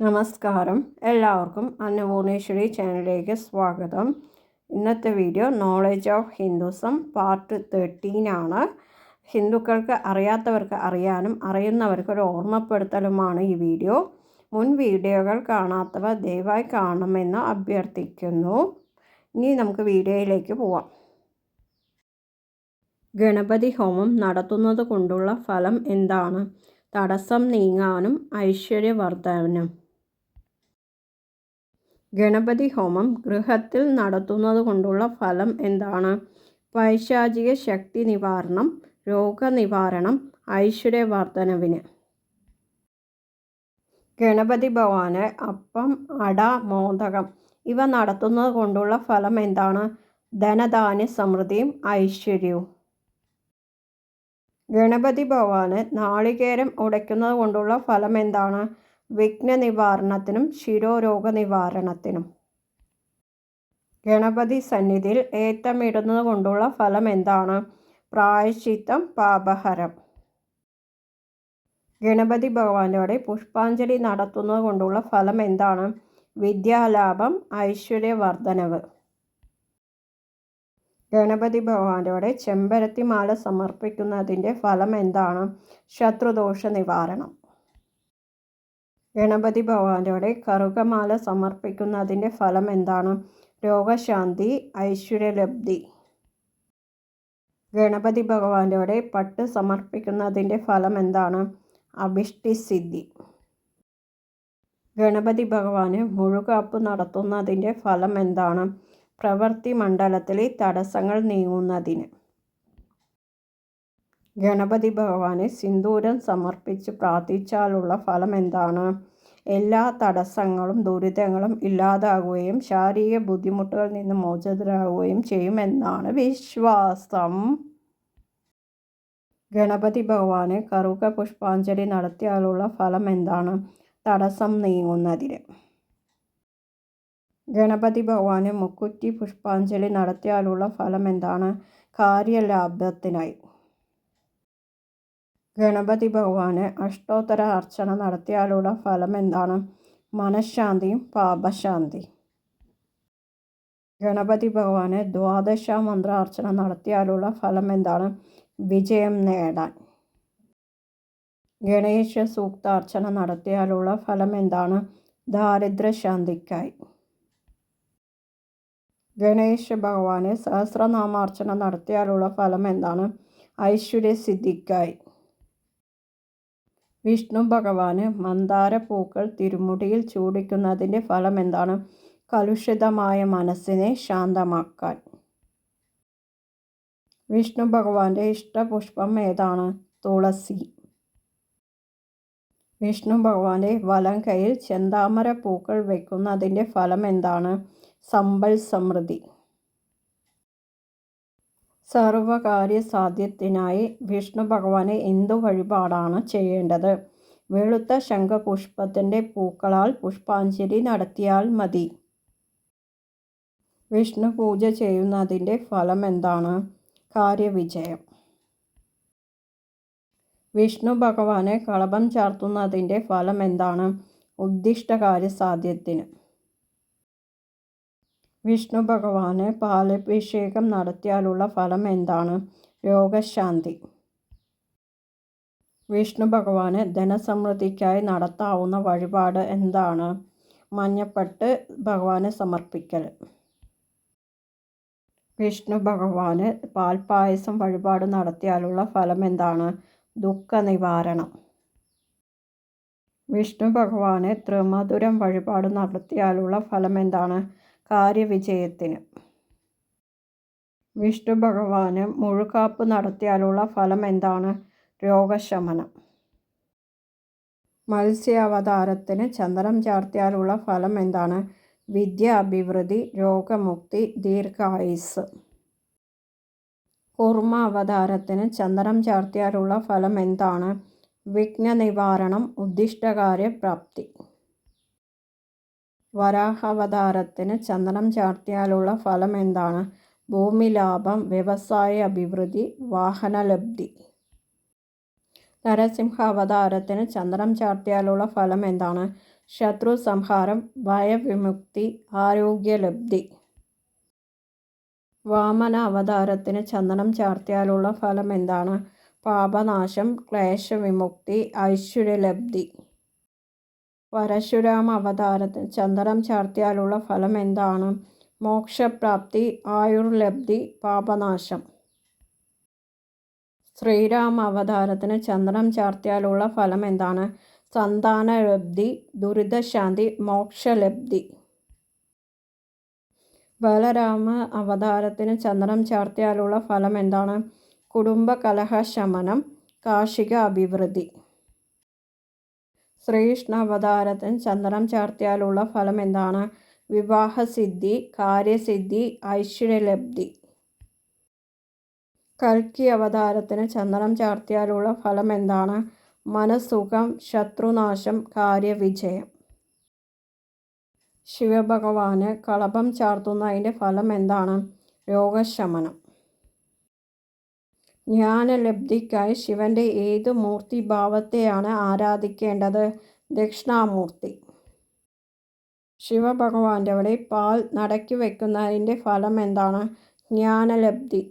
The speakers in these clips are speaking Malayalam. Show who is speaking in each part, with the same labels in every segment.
Speaker 1: നമസ്കാരം, എല്ലാവർക്കും അന്നപൂർണേശ്വരി ചാനലിലേക്ക് സ്വാഗതം. ഇന്നത്തെ video knowledge of Hinduism part 13 ആണ്. ഹിന്ദുക്കൾക്ക് അറിയാത്തവർക്ക് അറിയാനും അറിയുന്നവർക്ക് ഒരു ഓർമ്മപ്പെടുത്തലുമാണ് ഈ വീഡിയോ. മുൻ വീഡിയോകൾ കാണാത്തവർ ദയവായി കാണണമെന്ന് അഭ്യർത്ഥിക്കുന്നു. ഇനി നമുക്ക് വീഡിയോയിലേക്ക് പോവാം. ഗണപതി ഹോമം നടത്തുന്നത് കൊണ്ടുള്ള ഫലം എന്താണ്? തടസ്സം നീങ്ങാനും ഐശ്വര്യവർദ്ധനം. ഗണപതി ഹോമം ഗൃഹത്തിൽ നടത്തുന്നത് കൊണ്ടുള്ള ഫലം എന്താണ്? പൈശാചിക ശക്തി നിവാരണം, രോഗനിവാരണം, ഐശ്വര്യവർദ്ധനവിന്. ഗണപതി ഭഗവാന് അപ്പം, അട, മോദകം ഇവ നടത്തുന്നത് കൊണ്ടുള്ള ഫലം എന്താണ്? ധനധാന്യ സമൃദ്ധിയും ഐശ്വര്യവും. ഗണപതി ഭഗവാന് നാളികേരം ഉടയ്ക്കുന്നത് കൊണ്ടുള്ള ഫലം എന്താണ്? വിഘ്ന നിവാരണത്തിനും ശിരോരോഗ നിവാരണത്തിനും. ഗണപതി സന്നിധിയിൽ ഏത്തമിടുന്നത് കൊണ്ടുള്ള ഫലം എന്താണ്? പ്രായശ്ചിത്തം, പാപഹരം. ഗണപതി ഭഗവാനോടെ പുഷ്പാഞ്ജലി നടത്തുന്നത് കൊണ്ടുള്ള ഫലം എന്താണ്? വിദ്യാലാഭം, ഐശ്വര്യവർദ്ധനവ്. ഗണപതി ഭഗവാനോടെ ചെമ്പരത്തിമാല സമർപ്പിക്കുന്നതിൻ്റെ ഫലം എന്താണ്? ശത്രുദോഷ നിവാരണം. ഗണപതി ഭഗവാനോടെ കറുകമാല സമർപ്പിക്കുന്നതിൻ്റെ ഫലം എന്താണ്? രോഗശാന്തി, ഐശ്വര്യലബ്ധി. ഗണപതി ഭഗവാനോടെ പട്ട് സമർപ്പിക്കുന്നതിൻ്റെ ഫലം എന്താണ്? അഭിഷ്ടിസിദ്ധി. ഗണപതി ഭഗവാന് മുഴുകാപ്പ് നടത്തുന്നതിൻ്റെ ഫലം എന്താണ്? പ്രവൃത്തി മണ്ഡലത്തിലെ തടസ്സങ്ങൾ നീങ്ങുന്നതിന്. ഗണപതി ഭഗവാന് സിന്ദൂരം സമർപ്പിച്ച് പ്രാർത്ഥിച്ചാലുള്ള ഫലം എന്താണ്? എല്ലാ തടസ്സങ്ങളും ദുരിതങ്ങളും ഇല്ലാതാകുകയും ശാരീരിക ബുദ്ധിമുട്ടുകളിൽ നിന്ന് മോചിതരാകുകയും ചെയ്യുമെന്നാണ് വിശ്വാസം. ഗണപതി ഭഗവാന് കറുക പുഷ്പാഞ്ജലി നടത്തിയാലുള്ള ഫലം എന്താണ്? തടസ്സം നീങ്ങുന്നതിന്. ഗണപതി ഭഗവാന് മുക്കുറ്റി പുഷ്പാഞ്ജലി നടത്തിയാലുള്ള ഫലം എന്താണ്? കാര്യലാഭത്തിനായി. ഗണപതി ഭഗവാന് അഷ്ടോത്തര അർച്ചന നടത്തിയാലുള്ള ഫലം എന്താണ്? മനഃശാന്തിയും പാപശാന്തി. ഗണപതി ഭഗവാന് ദ്വാദശ മന്ത്രാർച്ചന നടത്തിയാലുള്ള ഫലം എന്താണ്? വിജയം നേടാൻ. ഗണേശ സൂക്താർച്ചന നടത്തിയാലുള്ള ഫലം എന്താണ്? ദാരിദ്ര്യശാന്തിക്കായി. ഗണേശ ഭഗവാന് സഹസ്രനാമാർച്ചന നടത്തിയാലുള്ള ഫലം എന്താണ്? ഐശ്വര്യസിദ്ധിക്കായി. വിഷ്ണു ഭഗവാന് മന്ദാര പൂക്കൾ തിരുമുടിയിൽ ചൂടിക്കുന്നതിൻ്റെ ഫലം എന്താണ്? കലുഷിതമായ മനസ്സിനെ ശാന്തമാക്കാൻ. വിഷ്ണു ഭഗവാന്റെ ഇഷ്ടപുഷ്പം ഏതാണ്? തുളസി. വിഷ്ണു ഭഗവാന്റെ വലം കൈയിൽ ചെന്താമര പൂക്കൾ വയ്ക്കുന്നതിൻ്റെ ഫലം എന്താണ്? സമ്പൽ സമൃദ്ധി. സർവകാര്യ സാധ്യത്തിനായി വിഷ്ണു ഭഗവാനെ എന്തു വഴിപാടാണ് ചെയ്യേണ്ടത്? വെളുത്ത ശംഖപുഷ്പത്തിൻ്റെ പൂക്കളാൽ പുഷ്പാഞ്ജലി നടത്തിയാൽ മതി. വിഷ്ണു പൂജ ചെയ്യുന്നതിൻ്റെ ഫലം എന്താണ്? കാര്യവിജയം. വിഷ്ണു ഭഗവാനെ കളഭം ചാർത്തുന്നതിൻ്റെ ഫലം എന്താണ്? ഉദ്ദിഷ്ടകാര്യ സാധ്യത്തിന്. വിഷ്ണു ഭഗവാന് പാലഭിഷേകം നടത്തിയാലുള്ള ഫലം എന്താണ്? രോഗശാന്തി. വിഷ്ണു ഭഗവാന് ധനസമൃദ്ധിക്കായി നടത്താവുന്ന വഴിപാട് എന്താണ്? മഞ്ഞപ്പട്ട് ഭഗവാന് സമർപ്പിക്കൽ. വിഷ്ണു ഭഗവാന് പാൽപ്പായസം വഴിപാട് നടത്തിയാലുള്ള ഫലം എന്താണ്? ദുഃഖനിവാരണം. വിഷ്ണു ഭഗവാന് ത്രിമധുരം വഴിപാട് നടത്തിയാലുള്ള ഫലം എന്താണ്? കാര്യവിജയത്തിന്. വിഷ്ണു ഭഗവാന് മുഴുകാപ്പ് നടത്തിയാലുള്ള ഫലം എന്താണ്? രോഗശമനം. മത്സ്യാവതാരത്തിന് ചന്ദനം ചാർത്തിയാലുള്ള ഫലം എന്താണ്? വിദ്യാഭിവൃദ്ധി, രോഗമുക്തി, ദീർഘായുസ്. കൂർമ്മ അവതാരത്തിന് ചന്ദനം ചാർത്തിയാലുള്ള ഫലം എന്താണ്? വിഘ്ന നിവാരണം, ഉദ്ദിഷ്ടകാര്യ പ്രാപ്തി. വരാഹാവതാരത്തിന് ചന്ദനം ചാർത്തിയാലുള്ള ഫലം എന്താണ്? ഭൂമി ലാഭം, വ്യവസായ അഭിവൃദ്ധി, വാഹനലബ്ധി. നരസിംഹ അവതാരത്തിന് ചന്ദനം ചാർത്തിയാലുള്ള ഫലം എന്താണ്? ശത്രു സംഹാരം, ഭയവിമുക്തി, ആരോഗ്യലബ്ധി. വാമന അവതാരത്തിന് ചന്ദനം ചാർത്തിയാലുള്ള ഫലം എന്താണ്? പാപനാശം, ക്ലേശവിമുക്തി, ഐശ്വര്യലബ്ധി. പരശുരാമ അവതാരത്തിന് ചന്ദനം ചാർത്തിയാലുള്ള ഫലം എന്താണ്? മോക്ഷപ്രാപ്തി, ആയുർലബ്ധി, പാപനാശം. ശ്രീരാമ അവതാരത്തിന് ചന്ദനം ചാർത്തിയാലുള്ള ഫലം എന്താണ്? സന്താനലബ്ധി, ദുരിതശാന്തി, മോക്ഷലബ്ധി. ബലരാമ അവതാരത്തിന് ചന്ദനം ചാർത്തിയാലുള്ള ഫലം എന്താണ്? കുടുംബകലഹശമനം, കാർഷിക അഭിവൃദ്ധി. ശ്രീകൃഷ്ണ അവതാരത്തിന് ചന്ദനം ചാർത്തിയാലുള്ള ഫലം എന്താണ്? വിവാഹസിദ്ധി, കാര്യസിദ്ധി, ഐശ്വര്യലബ്ധി. കൽക്കി അവതാരത്തിന് ചന്ദനം ചാർത്തിയാലുള്ള ഫലം എന്താണ്? മനസുഖം, ശത്രുനാശം, കാര്യവിജയം. ശിവഭഗവാന് കളഭം ചാർത്തുന്നതിൻ്റെ ഫലം എന്താണ്? രോഗശമനം. ജ്ഞാനലബ്ധിക്കായി ശിവന്റെ ഏത് മൂർത്തിഭാവത്തെയാണ് ആരാധിക്കേണ്ടത്? ദക്ഷിണാമൂർത്തി. ശിവഭഗവാന്റെ അവിടെ പാൽ നടയ്ക്ക് വയ്ക്കുന്നതിൻ്റെ ഫലം എന്താണ്? ജ്ഞാനലബ്ധി.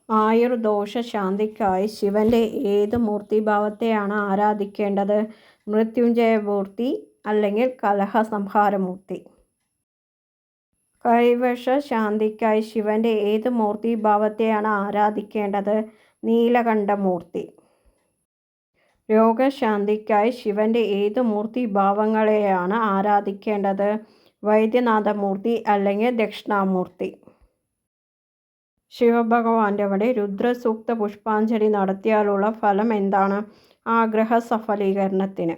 Speaker 1: ആയുർദോഷശാന്തിക്കായി ശിവന്റെ ഏത് മൂർത്തിഭാവത്തെയാണ് ആരാധിക്കേണ്ടത്? മൃത്യുഞ്ജയമൂർത്തി അല്ലെങ്കിൽ കലഹസംഹാരമൂർത്തി. കൈവശശാന്തിക്കായി ശിവന്റെ ഏത് മൂർത്തിഭാവത്തെയാണ് ആരാധിക്കേണ്ടത്? നീലകണ്ഠമൂർത്തി. രോഗശാന്തിക്കായി ശിവന്റെ ഏത് മൂർത്തിഭാവങ്ങളെയാണ് ആരാധിക്കേണ്ടത്? വൈദ്യനാഥമൂർത്തി അല്ലെങ്കിൽ ദക്ഷിണാമൂർത്തി. ശിവഭഗവാന്റെ അവിടെ രുദ്രസൂക്ത പുഷ്പാഞ്ജലി നടത്തിയാലുള്ള ഫലം എന്താണ്? ആഗ്രഹ സഫലീകരണത്തിന്.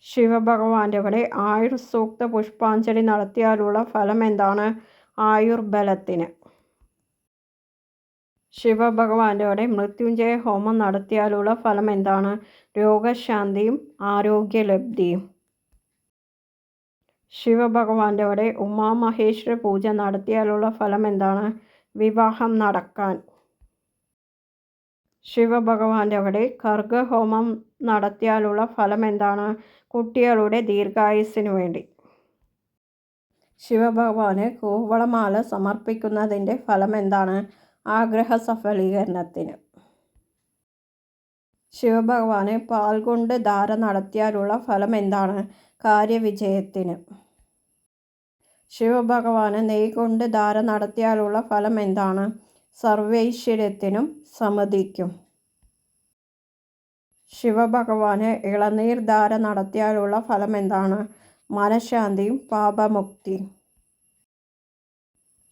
Speaker 1: ശിവഭഗവാന്റെ അവിടെ ആയുർസൂക്ത പുഷ്പാഞ്ജലി നടത്തിയാലുള്ള ഫലം എന്താണ്? ആയുർബലത്തിന്. ശിവഭഗവാന്റെ അവിടെ മൃത്യുഞ്ജയ ഹോമം നടത്തിയാലുള്ള ഫലം എന്താണ്? രോഗശാന്തിയും ആരോഗ്യലബ്ധിയും. ശിവഭഗവാന്റെ അവിടെ ഉമാമഹേശ്വര പൂജ നടത്തിയാലുള്ള ഫലം എന്താണ്? വിവാഹം നടക്കാൻ. ശിവഭഗവാന്റെ അവിടെ കർഗഹോമം നടത്തിയാലുള്ള ഫലം എന്താണ്? കുട്ടികളുടെ ദീർഘായുസ്സിനു വേണ്ടി. ശിവഭഗവാന് കൂവളമാല സമർപ്പിക്കുന്നതിൻ്റെ ഫലം എന്താണ്? ആഗ്രഹ സഫലീകരണത്തിന്. ശിവഭഗവാന് പാൽ കൊണ്ട് ധാര നടത്തിയാലുള്ള ഫലം എന്താണ്? കാര്യവിജയത്തിന്. ശിവഭഗവാന് നെയ്യ് കൊണ്ട് ധാര നടത്തിയാലുള്ള ഫലം എന്താണ്? സർവൈശ്വര്യത്തിനും സമൃദ്ധിക്കും. ശിവഭഗവാന് ഇളനീർ ധാര നടത്തിയാലുള്ള ഫലം എന്താണ്? മനഃശാന്തിയും പാപമുക്തിയും.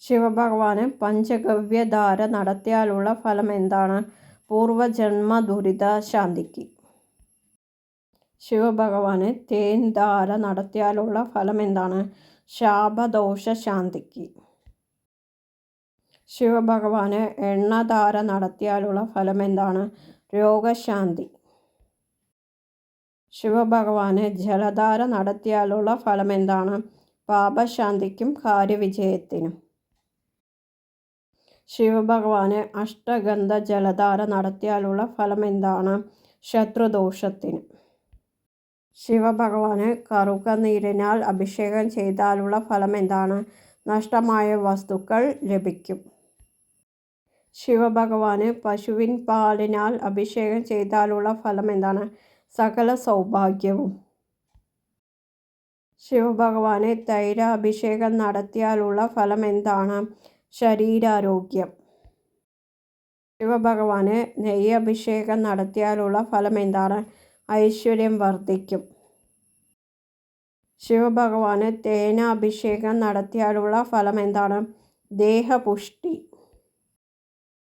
Speaker 1: ശിവഭഗവാന് പഞ്ചഗവ്യധാര നടത്തിയാലുള്ള ഫലം എന്താണ്? പൂർവജന്മ ദുരിത ശാന്തിക്ക്. ശിവഭഗവാന് തേൻ ധാര നടത്തിയാലുള്ള ഫലം എന്താണ്? ശാപദോഷ ശാന്തിക്ക്. ശിവഭഗവാന് എണ്ണധാര നടത്തിയാലുള്ള ഫലം എന്താണ്? രോഗശാന്തി. ശിവഭഗവാന് ജലധാര നടത്തിയാലുള്ള ഫലം എന്താണ്? പാപശാന്തിക്കും കാര്യവിജയത്തിനും. ശിവഭഗവാന് അഷ്ടഗന്ധ ജലധാര നടത്തിയാലുള്ള ഫലം എന്താണ്? ശത്രുദോഷത്തിന്. ശിവഭഗവാന് കറുകനീരിനാൽ അഭിഷേകം ചെയ്താലുള്ള ഫലം എന്താണ്? നഷ്ടമായ വസ്തുക്കൾ ലഭിക്കും. ശിവഭഗവാന് പശുവിൻ പാലിനാൽ അഭിഷേകം ചെയ്താലുള്ള ഫലം എന്താണ്? സകല സൗഭാഗ്യവും. ശിവഭഗവാന് തൈരാഭിഷേകം നടത്തിയാലുള്ള ഫലം എന്താണ്? ശരീരാരോഗ്യം. ശിവഭഗവാന് നെയ്യഭിഷേകം നടത്തിയാലുള്ള ഫലം എന്താണ്? ഐശ്വര്യം വർദ്ധിക്കും. ശിവഭഗവാന് തേനാഭിഷേകം നടത്തിയാലുള്ള ഫലം എന്താണ്? ദേഹപുഷ്ടി.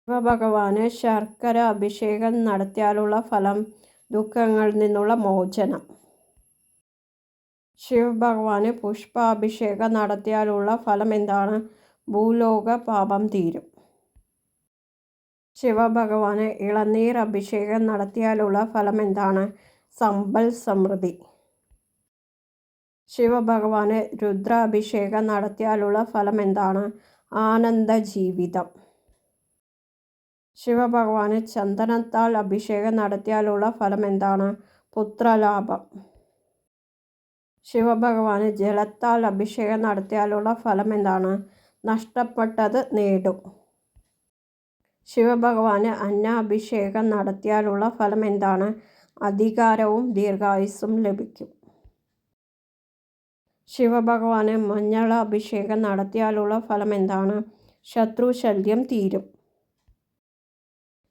Speaker 1: ശിവഭഗവാന് ശർക്കര അഭിഷേകം നടത്തിയാലുള്ള ഫലം ദുഃഖങ്ങളിൽ നിന്നുള്ള മോചനം. ശിവഭഗവാന് പുഷ്പാഭിഷേകം നടത്തിയാലുള്ള ഫലം എന്താണ്? ഭൂലോക പാപം തീരും. ശിവഭഗവാന് ഇളനീർ അഭിഷേകം നടത്തിയാലുള്ള ഫലം എന്താണ്? സമ്പൽ സമൃദ്ധി. ശിവഭഗവാന് രുദ്രാഭിഷേകം നടത്തിയാലുള്ള ഫലം എന്താണ്? ആനന്ദ ജീവിതം. ശിവഭഗവാന് ചന്ദനത്താൽ അഭിഷേകം നടത്തിയാലുള്ള ഫലം എന്താണ്? പുത്രലാഭം. ശിവഭഗവാന് ജലത്താൽ അഭിഷേകം നടത്തിയാലുള്ള ഫലം എന്താണ്? നഷ്ടപ്പെട്ടത് നേടും. ശിവഭഗവാന് അന്നാഭിഷേകം നടത്തിയാലുള്ള ഫലം എന്താണ്? അധികാരവും ദീർഘായുസ്സും ലഭിക്കും. ശിവഭഗവാന് മഞ്ഞളാഭിഷേകം നടത്തിയാലുള്ള ഫലം എന്താണ്? ശത്രുശല്യം തീരും.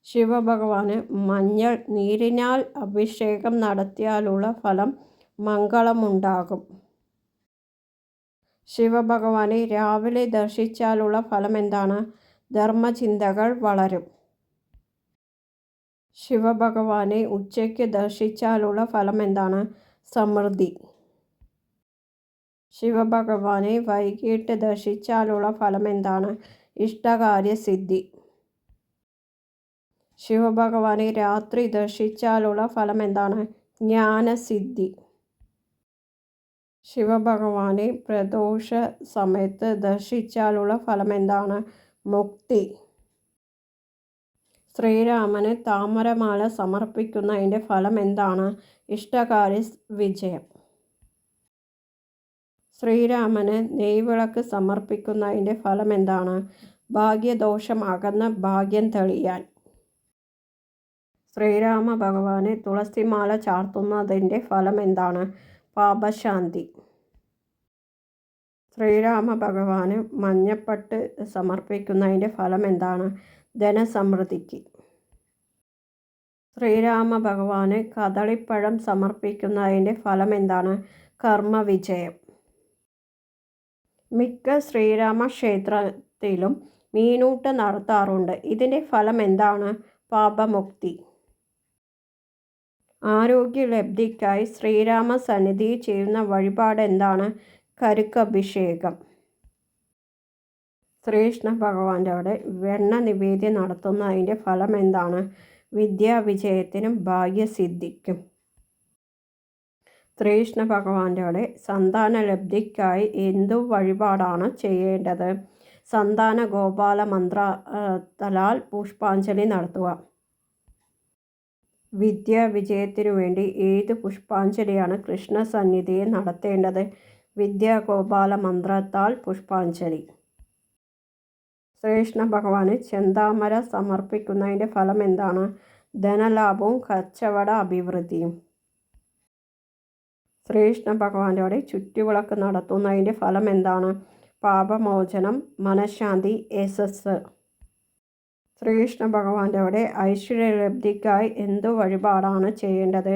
Speaker 1: ശിവഭഗവാന് മഞ്ഞൾ നീരിനാൽ അഭിഷേകം നടത്തിയാലുള്ള ഫലം മംഗളമുണ്ടാകും. ശിവഭഗവാനെ രാവിലെ ദർശിച്ചാലുള്ള ഫലം എന്താണ്? ധർമ്മചിന്തകൾ വളരും. ശിവഭഗവാനെ ഉച്ചയ്ക്ക് ദർശിച്ചാലുള്ള ഫലം എന്താണ്? സമൃദ്ധി. ശിവഭഗവാനെ വൈകിട്ട് ദർശിച്ചാലുള്ള ഫലം എന്താണ്? ഇഷ്ടകാര്യസിദ്ധി. ശിവഭഗവാനെ രാത്രി ദർശിച്ചാലുള്ള ഫലം എന്താണ്? ജ്ഞാനസിദ്ധി. ശിവഭഗവാനെ പ്രദോഷ സമയത്ത് ദർശിച്ചാലുള്ള ഫലം എന്താണ്? മുക്തി. ശ്രീരാമന് താമരമാല സമർപ്പിക്കുന്നതിൻ്റെ ഫലം എന്താണ്? ഇഷ്ടകാര്യ വിജയം. ശ്രീരാമന് നെയ്വിളക്ക് സമർപ്പിക്കുന്നതിൻ്റെ ഫലം എന്താണ്? ഭാഗ്യദോഷം അകന്ന് ഭാഗ്യം തെളിയാൻ. ശ്രീരാമ ഭഗവാന് തുളസിമാല ചാർത്തുന്നതിൻ്റെ ഫലം എന്താണ്? പാപശാന്തി. ശ്രീരാമ ഭഗവാന് മഞ്ഞപ്പട്ട് സമർപ്പിക്കുന്നതിൻ്റെ ഫലം എന്താണ്? ധനസമൃദ്ധിക്ക്. ശ്രീരാമ ഭഗവാന് കദളിപ്പഴം സമർപ്പിക്കുന്നതിൻ്റെ ഫലം എന്താണ്? കർമ്മവിജയം. മിക്ക ശ്രീരാമ ക്ഷേത്രത്തിലും മീനൂട്ട് നടത്താറുണ്ട്. ഇതിൻ്റെ ഫലം എന്താണ്? പാപമുക്തി. ആരോഗ്യലബ്ധിക്കായി ശ്രീരാമ സന്നിധിയിൽ ചെയ്യുന്ന വഴിപാട് എന്താണ്? കരുക്കഭിഷേകം. ശ്രീകൃഷ്ണ ഭഗവാന്റെ അവിടെ വെണ്ണ നിവേദ്യം നടത്തുന്നതിൻ്റെ ഫലം എന്താണ്? വിദ്യാവിജയത്തിനും ഭാഗ്യസിദ്ധിക്കും. ശ്രീകൃഷ്ണ ഭഗവാന്റെ അവിടെ സന്താനലബ്ധിക്കായി എന്തു വഴിപാടാണ് ചെയ്യേണ്ടത്? സന്താന ഗോപാല മന്ത്രത്താൽ പുഷ്പാഞ്ജലി നടത്തുക. വിദ്യാവിജയത്തിനു വേണ്ടി ഏത് പുഷ്പാഞ്ജലിയാണ് കൃഷ്ണസന്നിധിയിൽ നടത്തേണ്ടത്? വിദ്യാഗോപാല മന്ത്രത്താൽ പുഷ്പാഞ്ജലി. ശ്രീകൃഷ്ണ ഭഗവാന് ചെന്താമര സമർപ്പിക്കുന്നതിൻ്റെ ഫലം എന്താണ്? ധനലാഭവും കച്ചവട അഭിവൃദ്ധിയും. ശ്രീകൃഷ്ണ ഭഗവാന്റെ അവിടെ ചുറ്റുവിളക്ക് നടത്തുന്നതിൻ്റെ ഫലം എന്താണ്? പാപമോചനം, മനഃശാന്തി, യശസ്സ്. ശ്രീകൃഷ്ണ ഭഗവാന്റെ അവിടെ ഐശ്വര്യലബ്ധിക്കായി എന്തു വഴിപാടാണ് ചെയ്യേണ്ടത്?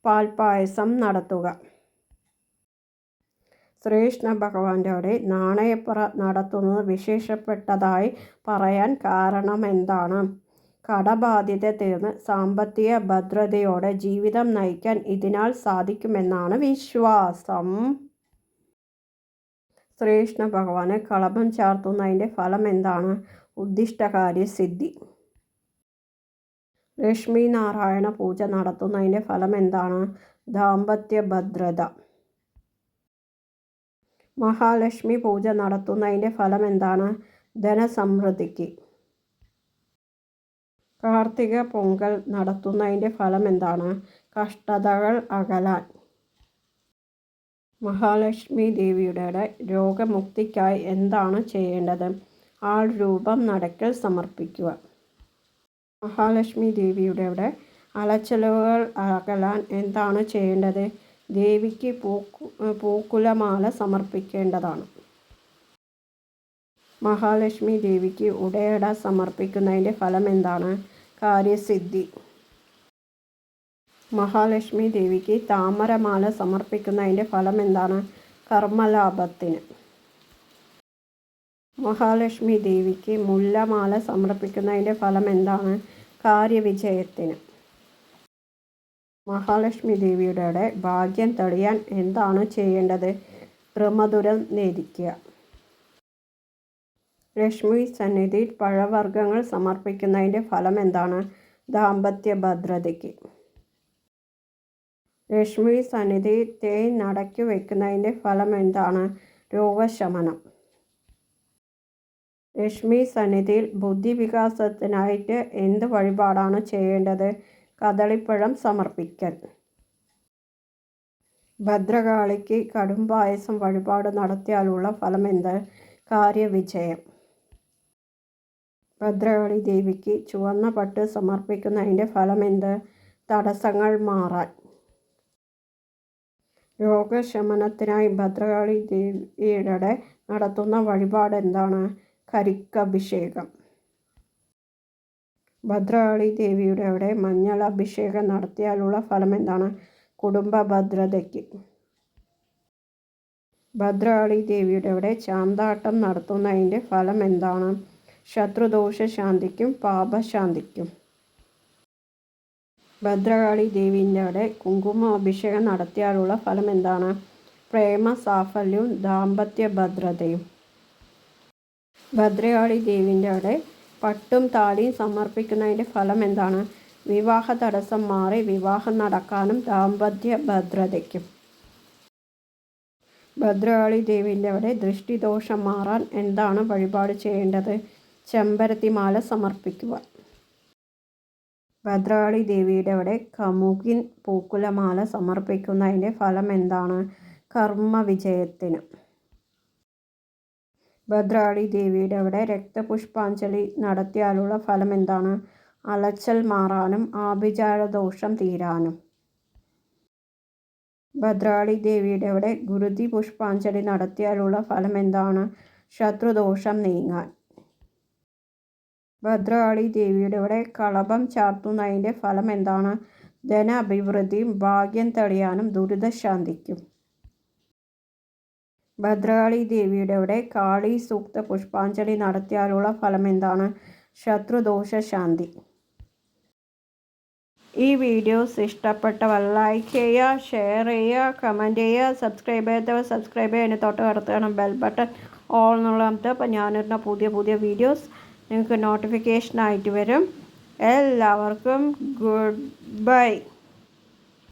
Speaker 1: പാൽപ്പായസം നടത്തുക. ശ്രീകൃഷ്ണ ഭഗവാന്റെ അവിടെ നാണയപ്പറ നടത്തുന്നത് വിശേഷപ്പെട്ടതായി പറയാൻ കാരണം എന്താണ്? കടബാധ്യത തീർന്ന് സാമ്പത്തിക ഭദ്രതയോടെ ജീവിതം നയിക്കാൻ ഇതിനാൽ സാധിക്കുമെന്നാണ് വിശ്വാസം. ശ്രീകൃഷ്ണ ഭഗവാന് കളഭം ചാർത്തുന്നതിൻ്റെ ഫലം എന്താണ്? ഉദ്ദിഷ്ടകാര്യസിദ്ധി. ലക്ഷ്മി നാരായണ പൂജ നടത്തുന്നതിൻ്റെ ഫലം എന്താണ്? ദാമ്പത്യ ഭദ്രത. മഹാലക്ഷ്മി പൂജ നടത്തുന്നതിൻ്റെ ഫലം എന്താണ്? ധനസമൃദ്ധിക്ക്. കാർത്തിക പൊങ്കൽ നടത്തുന്നതിൻ്റെ ഫലം എന്താണ്? കഷ്ടതകൾ അകലാൻ. മഹാലക്ഷ്മി ദേവിയുടെ രോഗമുക്തിക്കായി എന്താണ് ചെയ്യേണ്ടത്? ആൾ രൂപം നടക്കൽ സമർപ്പിക്കുക. മഹാലക്ഷ്മി ദേവിയുടെ അലച്ചിലുകൾ അകലാൻ എന്താണ് ചെയ്യേണ്ടത്? ദേവിക്ക് പൂക്കുലമാല സമർപ്പിക്കേണ്ടതാണ്. മഹാലക്ഷ്മി ദേവിക്ക് ഉടയട സമർപ്പിക്കുന്നതിൻ്റെ ഫലം എന്താണ്? കാര്യസിദ്ധി. മഹാലക്ഷ്മി ദേവിക്ക് താമരമാല സമർപ്പിക്കുന്നതിൻ്റെ ഫലം എന്താണ്? കർമ്മലാഭത്തിന്. മഹാലക്ഷ്മി ദേവിക്ക് മുല്ലമാല സമർപ്പിക്കുന്നതിൻ്റെ ഫലം എന്താണ്? കാര്യവിജയത്തിന്. മഹാലക്ഷ്മി ദേവിയുടെ ഭാഗ്യം തെളിയാൻ എന്താണ് ചെയ്യേണ്ടത്? ത്രിമധുരം നേദിക്കുക. ലക്ഷ്മി സന്നിധിയിൽ പഴവർഗ്ഗങ്ങൾ സമർപ്പിക്കുന്നതിൻ്റെ ഫലം എന്താണ്? ദാമ്പത്യ ഭദ്രതയ്ക്ക്. ലക്ഷ്മി സന്നിധിയിൽ തേൻ നടക്കി വയ്ക്കുന്നതിൻ്റെ ഫലം എന്താണ്? രോഗശമനം. ലക്ഷ്മി സന്നിധിയിൽ ബുദ്ധിവികാസത്തിനായിട്ട് എന്ത് വഴിപാടാണ് ചെയ്യേണ്ടത്? കദളിപ്പഴം സമർപ്പിക്കൽ. ഭദ്രകാളിക്ക് കടും പായസം വഴിപാട് നടത്തിയാലുള്ള ഫലമെന്ത്? കാര്യവിജയം. ഭദ്രകാളി ദേവിക്ക് ചുവന്ന പട്ട് സമർപ്പിക്കുന്നതിൻ്റെ ഫലമെന്ത്? തടസ്സങ്ങൾ മാറാൻ. രോഗശമനത്തിനായി ഭദ്രകാളി ദേവിയുടെ നടത്തുന്ന വഴിപാട് എന്താണ്? കരിക്കഭിഷേകം. ഭദ്രകാളി ദേവിയുടെ മഞ്ഞൾ അഭിഷേകം നടത്തിയാലുള്ള ഫലമെന്താണ്? കുടുംബ ഭദ്രതയ്ക്ക്. ഭദ്രകാളി ദേവിയുടെ ചാന്താട്ടം നടത്തുന്നതിൻ്റെ ഫലം എന്താണ്? ശത്രുദോഷ ശാന്തിക്കും പാപശാന്തിക്കും. ഭദ്രകാളി ദേവിയുടെ കുങ്കുമ അഭിഷേകം നടത്തിയാലുള്ള ഫലം എന്താണ്? പ്രേമ സാഫല്യവും ദാമ്പത്യ ഭദ്രതയും. ഭദ്രകാളി ദേവിയുടെ പട്ടും താലിയും സമർപ്പിക്കുന്നതിൻ്റെ ഫലം എന്താണ്? വിവാഹ തടസ്സം മാറി വിവാഹം നടക്കാനും ദാമ്പത്യ ഭദ്രതയ്ക്കും. ഭദ്രകാളി ദേവിയുടെ ദൃഷ്ടിദോഷം മാറാൻ എന്താണ് വഴിപാട് ചെയ്യേണ്ടത്? ചെമ്പരത്തിമാല സമർപ്പിക്കുക. ഭദ്രകാളി ദേവിയുടെ കമുകിൻ പൂക്കുലമാല സമർപ്പിക്കുന്നതിൻ്റെ ഫലം എന്താണ്? കർമ്മവിജയത്തിന്. ഭദ്രകാളി ദേവിയുടെ രക്തപുഷ്പാഞ്ജലി നടത്തിയാലുള്ള ഫലം എന്താണ്? അലച്ചൽ മാറാനും ആഭിചാരദോഷം തീരാനും. ഭദ്രകാളി ദേവിയുടെ ഗുരുതി പുഷ്പാഞ്ജലി നടത്തിയാലുള്ള ഫലം എന്താണ്? ശത്രുദോഷം നീങ്ങാൻ. ഭദ്രകാളി ദേവിയുടെ കളഭം ചാർത്തുന്നതിൻ്റെ ഫലം എന്താണ്? ധന അഭിവൃദ്ധിയും ഭാഗ്യം തെളിയാനും ദുരിതശാന്തിക്കും. ഭദ്രകാളി ദേവിയുടെ കാളി സൂക്ത പുഷ്പാഞ്ജലി നടത്തിയാലുള്ള ഫലം എന്താണ്? ശത്രുദോഷ ശാന്തി. ഈ വീഡിയോസ് ഇഷ്ടപ്പെട്ടവർ ലൈക്ക് ചെയ്യുക, ഷെയർ ചെയ്യുക, കമൻറ്റ് ചെയ്യുക. സബ്സ്ക്രൈബ് ചെയ്യാത്തവർ സബ്സ്ക്രൈബ് ചെയ്യുക. തൊട്ട് അടുത്താണ് ബെൽ ബട്ടൺ ഓൾ എന്നുള്ളത്. അപ്പോൾ ഞാനിടുന്ന പുതിയ വീഡിയോസ് നിങ്ങൾക്ക് നോട്ടിഫിക്കേഷനായിട്ട് വരും. എല്ലാവർക്കും ഗുഡ് ബൈ.